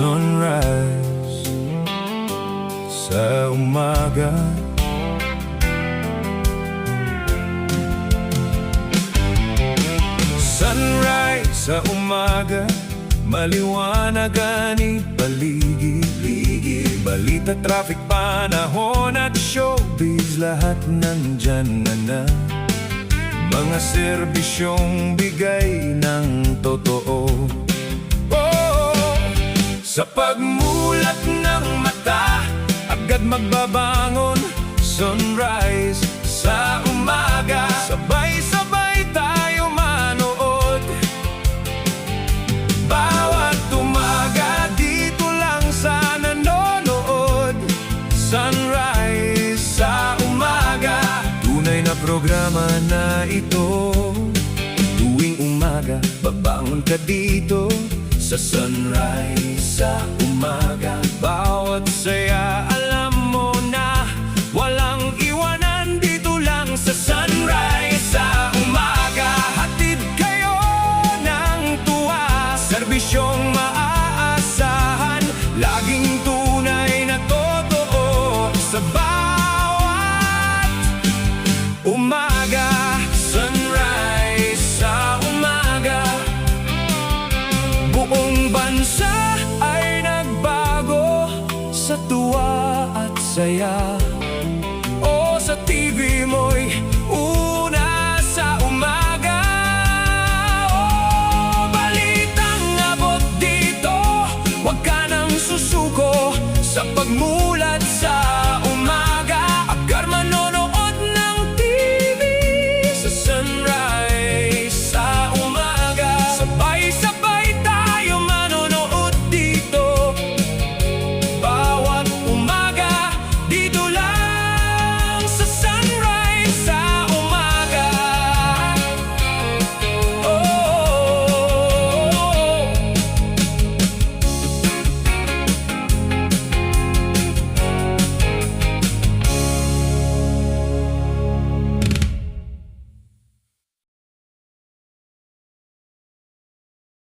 Sunrise sa umaga, sunrise sa umaga, maliwanag ang paligid. Balita, traffic, panahon at showbiz, lahat nandyan na. Mga serbisyong bigay ng totoo. Sa pagmulat ng mata, agad magbabangon. Sunrise sa umaga, sabay-sabay tayo manood. Bawat umaga, dito lang sa nanonood. Sunrise sa umaga, tunay na programa na ito. Tuwing umaga, babangon ka dito sa sunrise sa umaga. Bawat saya, alam mo na walang iwanan, dito lang sa sunrise sa umaga. Hatid kayo ng tuwa, serbisyong maaasahan, laging tunay na totoo sa bawat umaga. Sunrise sa umaga, buong bansa ay nagbago sa tuwa at saya.